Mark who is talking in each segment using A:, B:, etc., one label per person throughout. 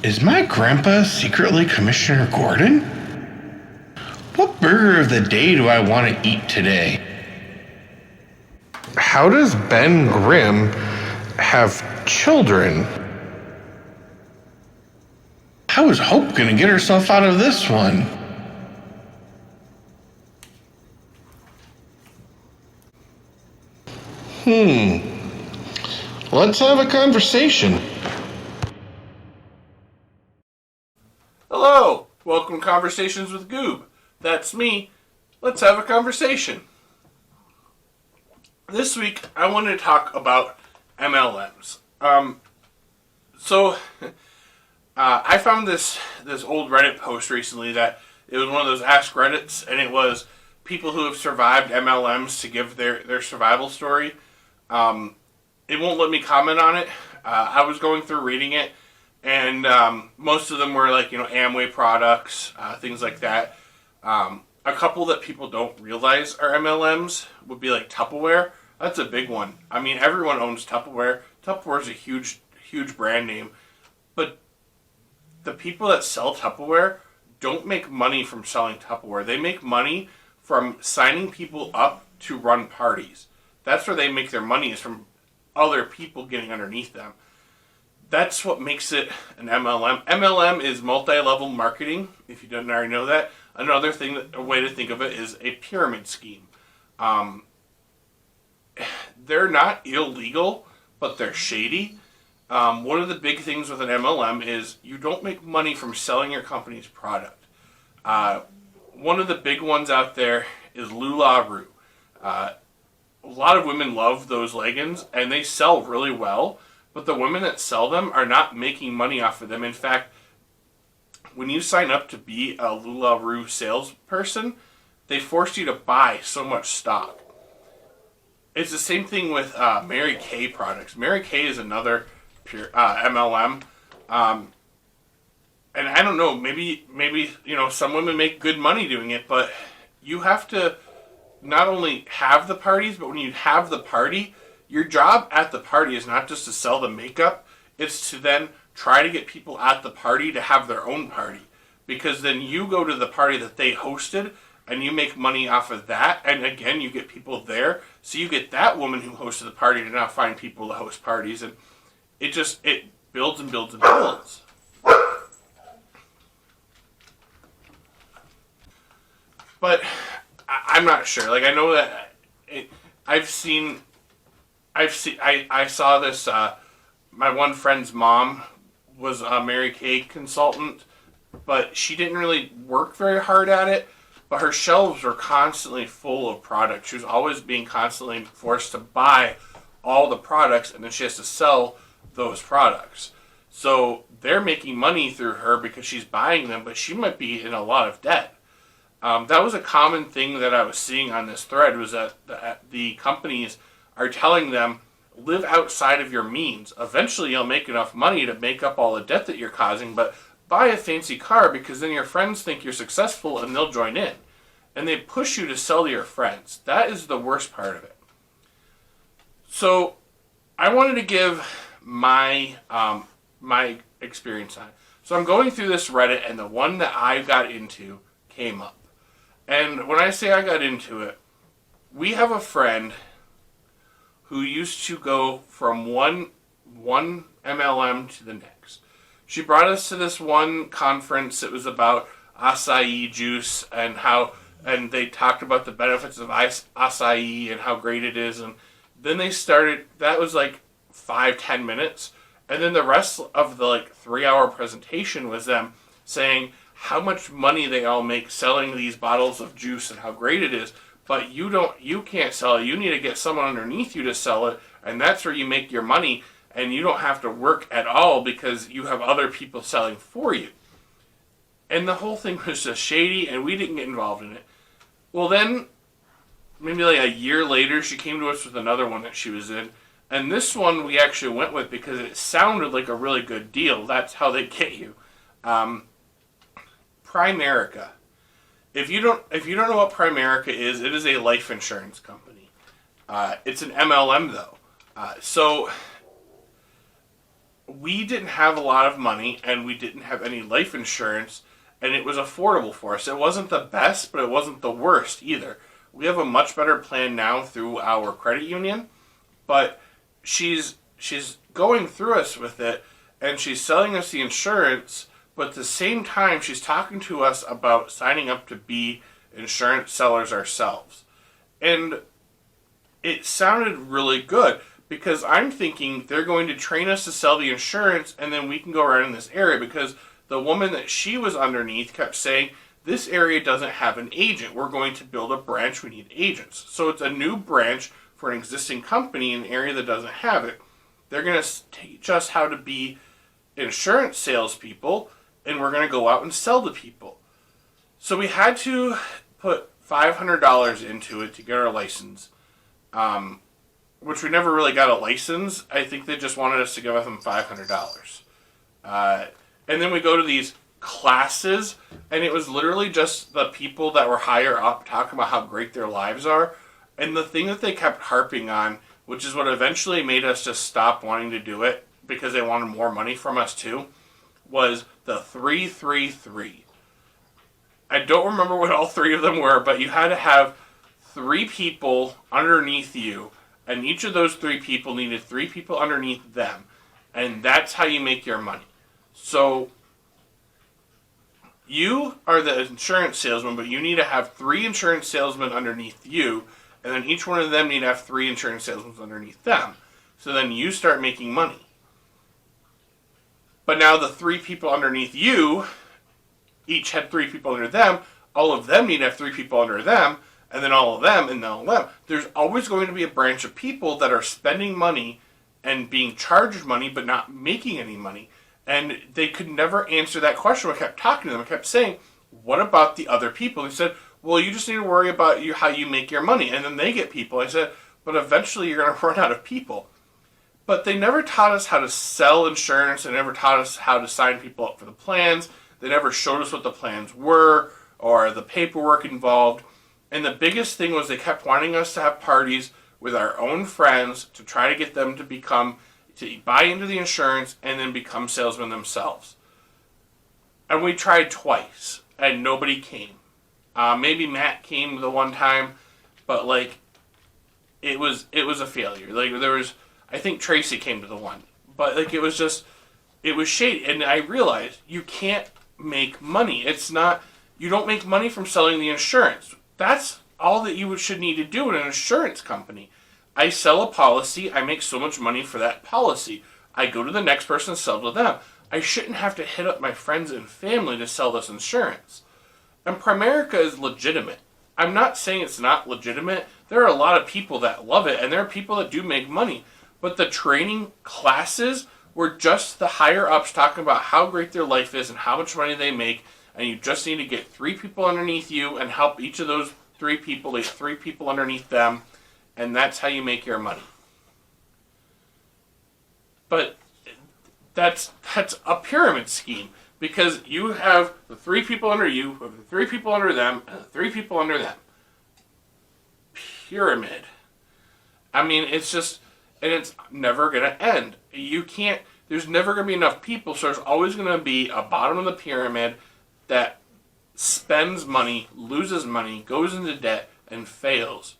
A: Is my grandpa secretly Commissioner Gordon? What burger of the day do I want to eat today? How does Ben Grimm have children? How is Hope gonna get herself out of this one? Let's have a conversation.
B: Hello! Welcome to Conversations with Goob. That's me. Let's have a conversation. This week, I wanted to talk about MLMs. I found this old Reddit post recently that it was one of those Ask Reddits, and it was people who have survived MLMs to give their survival story. It won't let me comment on it. I was going through reading it, and most of them were like, Amway products, things like that. A couple that people don't realize are MLMs would be like Tupperware. That's a big one. I mean, everyone owns Tupperware. Tupperware is a huge brand name. But the people that sell Tupperware don't make money from selling Tupperware. They make money from signing people up to run parties. That's where they make their money, is from other people getting underneath them. That's what makes it an MLM. MLM is multi-level marketing, if you didn't already know that. Another thing, a way to think of it, is a pyramid scheme. They're not illegal, but they're shady. One of the big things with an MLM is you don't make money from selling your company's product. One of the big ones out there is LuLaRoe. A lot of women love those leggings, and they sell really well, but the women that sell them are not making money off of them. In fact, when you sign up to be a LuLaRoe salesperson, they force you to buy so much stock. It's the same thing with Mary Kay products. Mary Kay is another MLM. And I don't know, maybe some women make good money doing it, but you have to not only have the parties, but when you have the party, your job at the party is not just to sell the makeup, it's to then try to get people at the party to have their own party. Because then you go to the party that they hosted, and you make money off of that, and again, you get people there, so you get that woman who hosted the party to now find people to host parties, and it builds and builds and builds. But I'm not sure. Like, I know that I saw this. My one friend's mom was a Mary Kay consultant, but she didn't really work very hard at it. But her shelves were constantly full of products. She was always being constantly forced to buy all the products, and then she has to sell those products. So they're making money through her because she's buying them, but she might be in a lot of debt. That was a common thing that I was seeing on this thread, was that the companies are telling them, live outside of your means. Eventually you'll make enough money to make up all the debt that you're causing, but buy a fancy car because then your friends think you're successful and they'll join in. And they push you to sell to your friends. That is the worst part of it. So I wanted to give my experience on it. So I'm going through this Reddit, and the one that I got into came up. And when I say I got into it, we have a friend who used to go from one MLM to the next. She brought us to this one conference. It was about acai juice and they talked about the benefits of acai and how great it is. And then they started, that was like 5-10 minutes. And then the rest of the 3-hour presentation was them saying how much money they all make selling these bottles of juice and how great it is. But you can't sell it. You need to get someone underneath you to sell it. And that's where you make your money. And you don't have to work at all because you have other people selling for you. And the whole thing was just shady, and we didn't get involved in it. Well, then, maybe a year later, she came to us with another one that she was in. And this one we actually went with because it sounded like a really good deal. That's how they get you. Primerica. If you don't know what Primerica is, it is a life insurance company. It's an MLM though. So we didn't have a lot of money and we didn't have any life insurance, and it was affordable for us. It wasn't the best, but it wasn't the worst either. We have a much better plan now through our credit union, but she's going through us with it, and she's selling us the insurance, but at the same time she's talking to us about signing up to be insurance sellers ourselves. And it sounded really good, because I'm thinking they're going to train us to sell the insurance and then we can go around in this area, because the woman that she was underneath kept saying, this area doesn't have an agent. We're going to build a branch. We need agents. So it's a new branch for an existing company in an area that doesn't have it. They're going to teach us how to be insurance salespeople, and we're going to go out and sell to people. So we had to put $500 into it to get our license, which we never really got a license. I think they just wanted us to give them $500. And then we go to these classes, and it was literally just the people that were higher up talking about how great their lives are. And the thing that they kept harping on, which is what eventually made us just stop wanting to do it, because they wanted more money from us too, was the 333. I don't remember what all three of them were, but you had to have 3 people underneath you, and each of those 3 people needed 3 people underneath them. And that's how you make your money. So you are the insurance salesman, but you need to have 3 insurance salesmen underneath you, and then each one of them need to have 3 insurance salesmen underneath them. So then you start making money. But now the 3 people underneath you each had 3 people under them. All of them need to have 3 people under them, and then all of them, and then all of them. There's always going to be a branch of people that are spending money and being charged money but not making any money. And they could never answer that question. I kept talking to them. I kept saying, what about the other people? They said, well, you just need to worry about how you make your money. And then they get people. I said, but eventually you're going to run out of people. But they never taught us how to sell insurance. They never taught us how to sign people up for the plans. They never showed us what the plans were or the paperwork involved. And the biggest thing was they kept wanting us to have parties with our own friends to try to get them to buy into the insurance and then become salesmen themselves. And we tried twice, and nobody came. Maybe Matt came the one time, but it was a failure. I think Tracy came to the one, but it was shady. And I realized you can't make money. You don't make money from selling the insurance. That's all that you should need to do in an insurance company. I sell a policy, I make so much money for that policy. I go to the next person and sell to them. I shouldn't have to hit up my friends and family to sell this insurance. And Primerica is legitimate. I'm not saying it's not legitimate. There are a lot of people that love it, and there are people that do make money. But the training classes were just the higher ups talking about how great their life is and how much money they make, and you just need to get 3 people underneath you and help each of those 3 people, there's 3 people underneath them, and that's how you make your money. But that's a pyramid scheme, because you have the 3 people under you, the 3 people under them, and the 3 people under them. Pyramid. I mean, it's never going to end. There's never going to be enough people, so there's always going to be a bottom of the pyramid that spends money, loses money, goes into debt, and fails.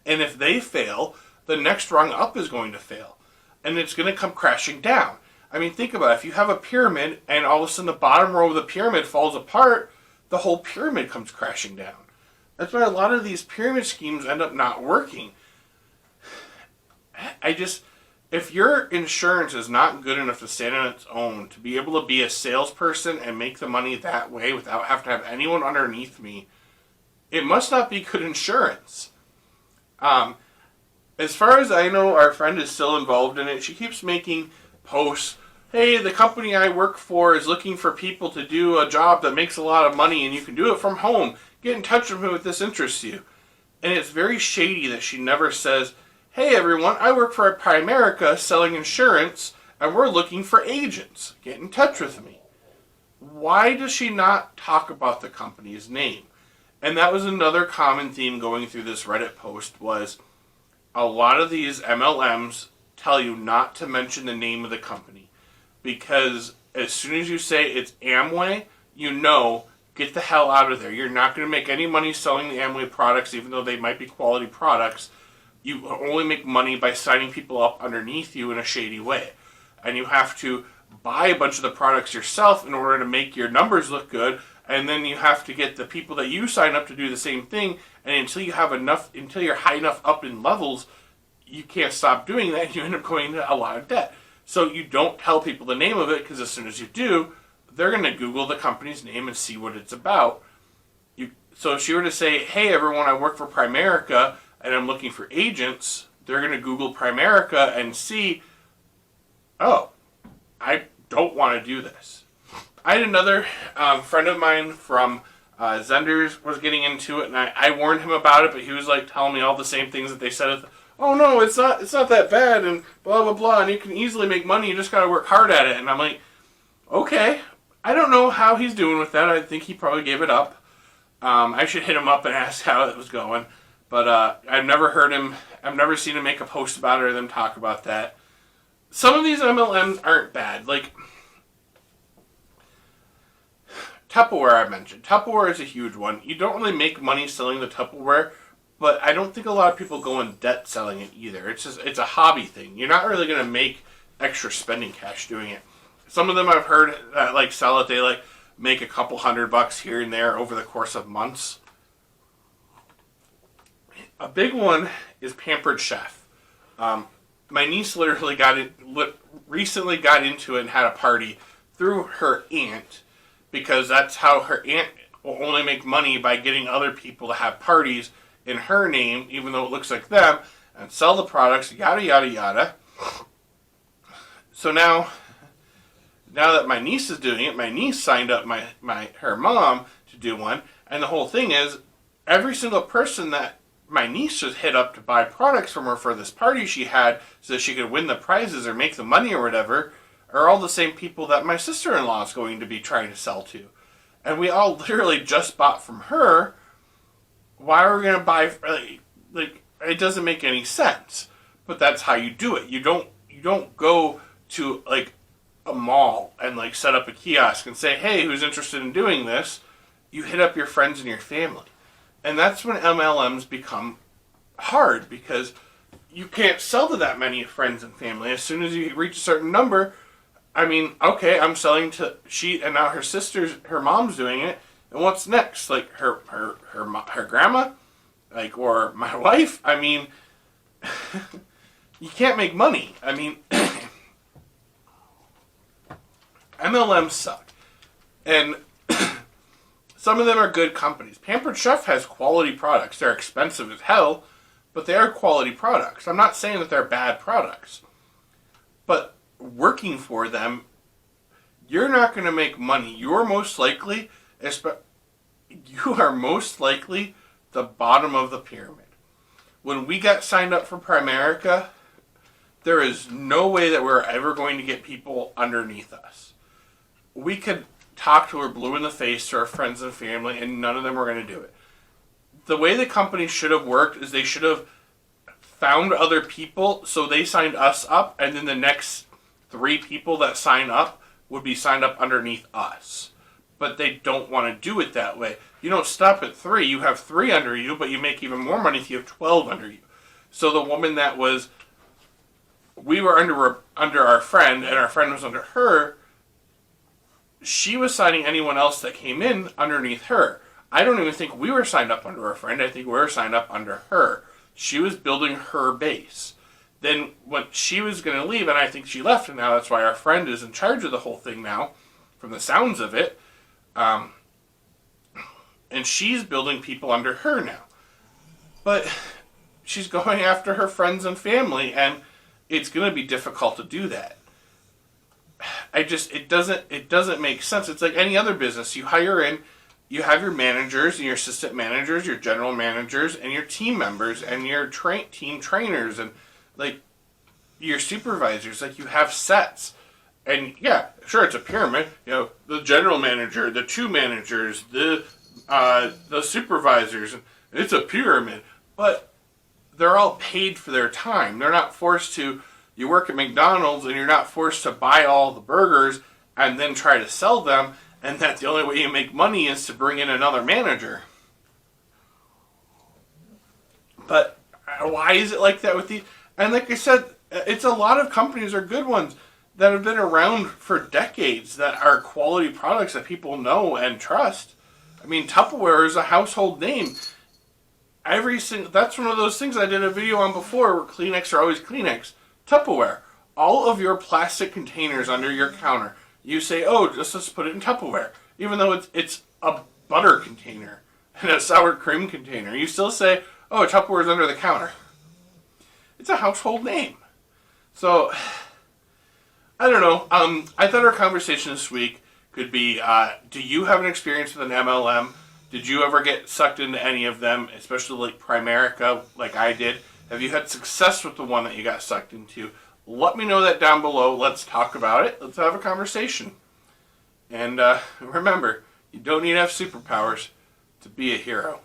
B: And if they fail, the next rung up is going to fail. And it's going to come crashing down. I mean, think about it. If you have a pyramid and all of a sudden the bottom row of the pyramid falls apart, the whole pyramid comes crashing down. That's why a lot of these pyramid schemes end up not working. If your insurance is not good enough to stand on its own, to be able to be a salesperson and make the money that way without having to have anyone underneath me, it must not be good insurance. As far as I know, our friend is still involved in it. She keeps making posts. Hey, the company I work for is looking for people to do a job that makes a lot of money, and you can do it from home. Get in touch with me if this interests you. And it's very shady that she never says, hey everyone, I work for Primerica selling insurance, and we're looking for agents. Get in touch with me. Why does she not talk about the company's name? And that was another common theme going through this Reddit post, was a lot of these MLMs tell you not to mention the name of the company. because as soon as you say it's Amway, you know, get the hell out of there. You're not going to make any money selling the Amway products, even though they might be quality products. You only make money by signing people up underneath you in a shady way. And you have to buy a bunch of the products yourself in order to make your numbers look good. And then you have to get the people that you sign up to do the same thing. And until you have enough, until you're high enough up in levels, you can't stop doing that. And you end up going into a lot of debt. So you don't tell people the name of it, because as soon as you do, they're going to Google the company's name and see what it's about. So if she were to say, hey everyone, I work for Primerica and I'm looking for agents, they're going to Google Primerica and see, oh, I don't want to do this. I had another friend of mine from Zenders was getting into it, and I warned him about it, but he was like telling me all the same things that they said. Oh no, it's not that bad, and blah blah blah, and you can easily make money. You just got to work hard at it. And I'm like, okay, I don't know how he's doing with that. I think he probably gave it up. I should hit him up and ask how it was going. But I've never heard him. I've never seen him make a post about it or them talk about that. Some of these MLMs aren't bad. Like Tupperware, I mentioned. Tupperware is a huge one. You don't really make money selling the Tupperware, but I don't think a lot of people go in debt selling it either. It's a hobby thing. You're not really going to make extra spending cash doing it. Some of them I've heard that like sell it. They like make a couple $100 here and there over the course of months. A big one is Pampered Chef. My niece literally recently got into it and had a party through her aunt, because that's how her aunt will only make money, by getting other people to have parties in her name, even though it looks like them, and sell the products, yada yada yada. So now that my niece is doing it, my niece signed up her mom to do one, and the whole thing is, every single person that my niece just hit up to buy products from her for this party she had so that she could win the prizes or make the money or whatever, are all the same people that my sister-in-law is going to be trying to sell to. And we all literally just bought from her. Why are we going to buy? Like, it doesn't make any sense. But that's how you do it. You don't go to like a mall and like set up a kiosk and say, hey, who's interested in doing this? You hit up your friends and your family. And that's when MLMs become hard, because you can't sell to that many friends and family. As soon as you reach a certain number, I mean, okay, I'm selling to and now her mom's doing it, and what's next? Like her grandma, like, or my wife. I mean, you can't make money. I mean, MLMs suck, and some of them are good companies. Pampered Chef has quality products. They're expensive as hell, but they are quality products. I'm not saying that they're bad products, but working for them, you're not going to make money. You are most likely the bottom of the pyramid. When we got signed up for Primerica, there is no way that we're ever going to get people underneath us. We could talk to her blue in the face to our friends and family, and none of them were going to do it. The way the company should have worked is they should have found other people, so they signed us up, and then the next 3 people that sign up would be signed up underneath us. But they don't want to do it that way. You don't stop at 3. You have 3 under you, but you make even more money if you have 12 under you. So the woman that we were under our friend, and our friend was under her, she was signing anyone else that came in underneath her. I don't even think we were signed up under our friend. I think we were signed up under her. She was building her base. Then when she was going to leave, and I think she left, and now that's why our friend is in charge of the whole thing now, from the sounds of it. And she's building people under her now. But she's going after her friends and family, and it's going to be difficult to do that. It doesn't make sense. It's like any other business. You hire in, you have your managers and your assistant managers, your general managers, and your team members, and your team trainers, and like your supervisors. Like, you have sets. And yeah, sure, it's a pyramid. You know, the general manager, the 2 managers, the supervisors. It's a pyramid. But they're all paid for their time. They're not forced to You work at McDonald's and you're not forced to buy all the burgers and then try to sell them, and that the only way you make money is to bring in another manager. But why is it like that with these? And like I said, it's a lot of companies are good ones that have been around for decades that are quality products that people know and trust. I mean, Tupperware is a household name. That's one of those things I did a video on before where Kleenex are always Kleenex. Tupperware. All of your plastic containers under your counter, you say, oh, let's put it in Tupperware. Even though it's a butter container and a sour cream container. You still say, oh, Tupperware is under the counter. It's a household name. So, I don't know. I thought our conversation this week could be, do you have an experience with an MLM? Did you ever get sucked into any of them, especially like Primerica, like I did? Have you had success with the one that you got sucked into? Let me know that down below. Let's talk about it. Let's have a conversation. And remember, you don't need to have superpowers to be a hero.